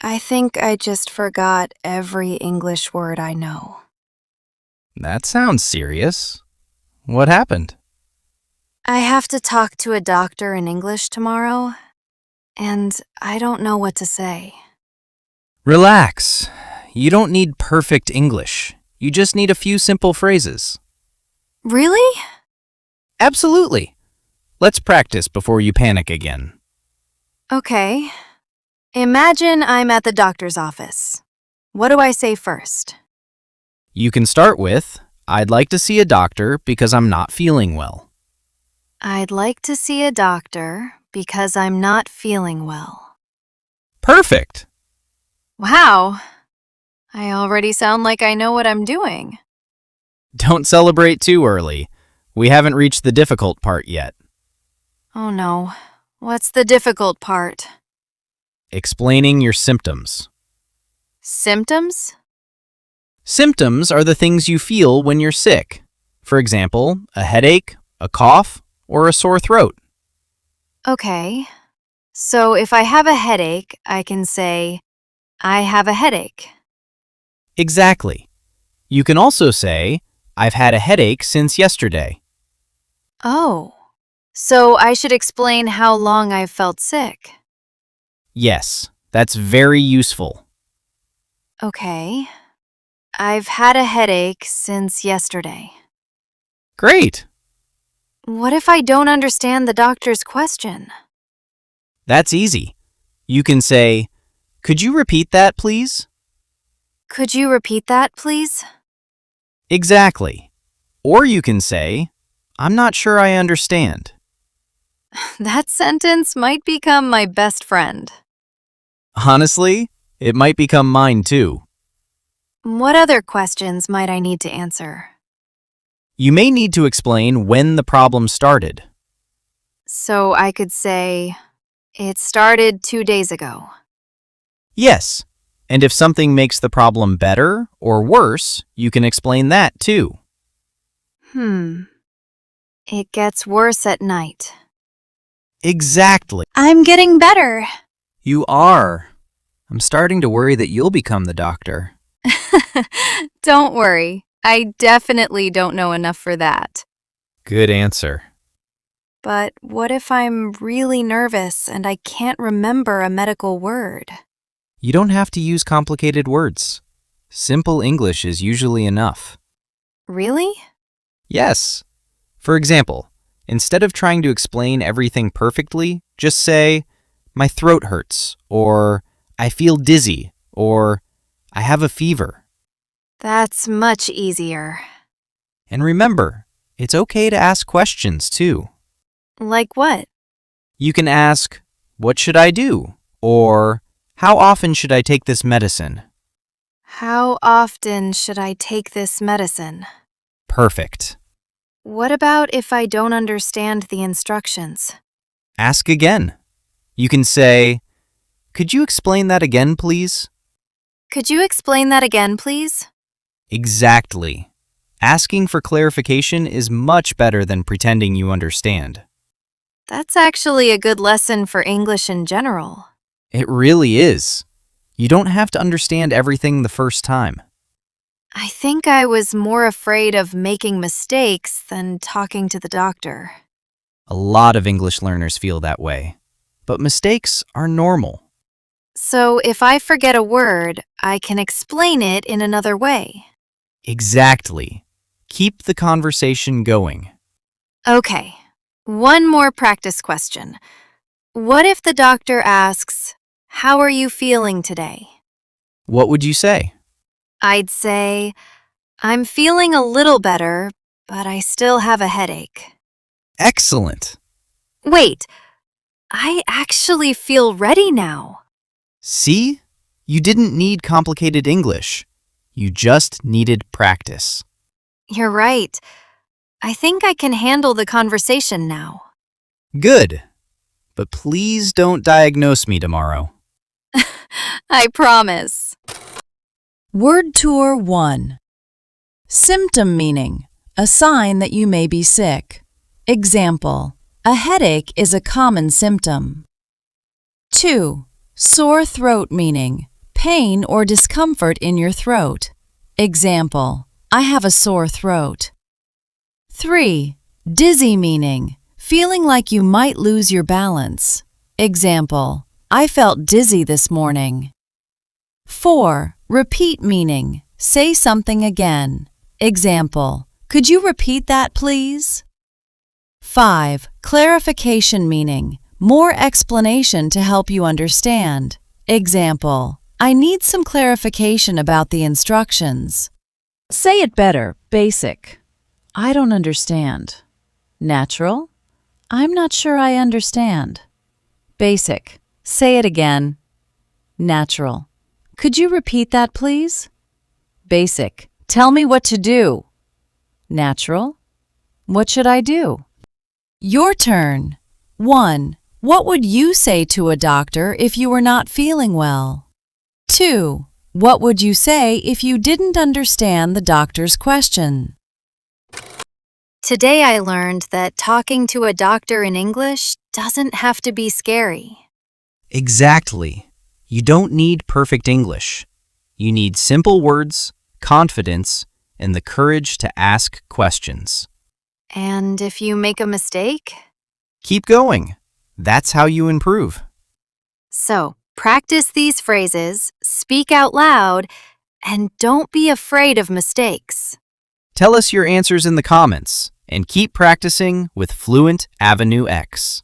I think I just forgot every English word I know. That sounds serious. What happened? I have to talk to a doctor in English tomorrow, and I don't know what to say. Relax. You don't need perfect English. You just need a few simple phrases. Really? Absolutely. Let's practice before you panic again. Okay. Imagine I'm at the doctor's office. What do I say first? You can start with, I'd like to see a doctor because I'm not feeling well. I'd like to see a doctor because I'm not feeling well. Perfect. Wow. I already sound like I know what I'm doing. Don't celebrate too early. We haven't reached the difficult part yet. Oh no. What's the difficult part? Explaining your symptoms. Symptoms? Symptoms are the things you feel when you're sick. For example, a headache, a cough, or a sore throat. Okay. So if I have a headache, I can say, I have a headache. Exactly. You can also say, I've had a headache since yesterday. Oh. So I should explain how long I've felt sick. Yes, that's very useful. Okay. I've had a headache since yesterday. Great. What if I don't understand the doctor's question? That's easy. You can say, could you repeat that, please? Could you repeat that, please? Exactly. Or you can say, I'm not sure I understand. That sentence might become my best friend. Honestly, it might become mine too. What other questions might I need to answer? You may need to explain when the problem started. So I could say, it started 2 days ago. Yes, and if something makes the problem better or worse, you can explain that too. It gets worse at night. Exactly. I'm getting better. You are. I'm starting to worry that you'll become the doctor. Don't worry. I definitely don't know enough for that. Good answer. But what if I'm really nervous and I can't remember a medical word? You don't have to use complicated words. Simple English is usually enough. Really? Yes. For example, instead of trying to explain everything perfectly, just say, my throat hurts, or I feel dizzy, or I have a fever. That's much easier. And remember, it's okay to ask questions too. Like what? You can ask, what should I do? Or, how often should I take this medicine? How often should I take this medicine? Perfect. What about if I don't understand the instructions? Ask again. You can say, could you explain that again, please? Could you explain that again, please? Exactly. Asking for clarification is much better than pretending you understand. That's actually a good lesson for English in general. It really is. You don't have to understand everything the first time. I think I was more afraid of making mistakes than talking to the doctor. A lot of English learners feel that way. But mistakes are normal. So if I forget a word, I can explain it in another way. Exactly. Keep the conversation going. Okay, one more practice question. What if the doctor asks, how are you feeling today? What would you say? I'd say, I'm feeling a little better, but I still have a headache. Excellent. Wait, I actually feel ready now. See? You didn't need complicated English. You just needed practice. You're right. I think I can handle the conversation now. Good. But please don't diagnose me tomorrow. I promise. Word Tour 1. Symptom meaning, a sign that you may be sick. Example, a headache is a common symptom. 2. Sore throat meaning, pain or discomfort in your throat. Example, I have a sore throat. 3. Dizzy meaning, feeling like you might lose your balance. Example, I felt dizzy this morning. 4. Repeat meaning, say something again. Example, could you repeat that please? 5. Clarification meaning, more explanation to help you understand. Example, I need some clarification about the instructions. Say it better, basic. I don't understand. Natural, I'm not sure I understand. Basic, say it again. Natural, could you repeat that please? Basic, tell me what to do. Natural, what should I do? Your turn. 1. What would you say to a doctor if you were not feeling well? 2. What would you say if you didn't understand the doctor's question? Today I learned that talking to a doctor in English doesn't have to be scary. Exactly. You don't need perfect English. You need simple words, confidence, and the courage to ask questions. And if you make a mistake? Keep going. That's how you improve. So, practice these phrases, speak out loud, and don't be afraid of mistakes. Tell us your answers in the comments and keep practicing with Fluent AvenueX.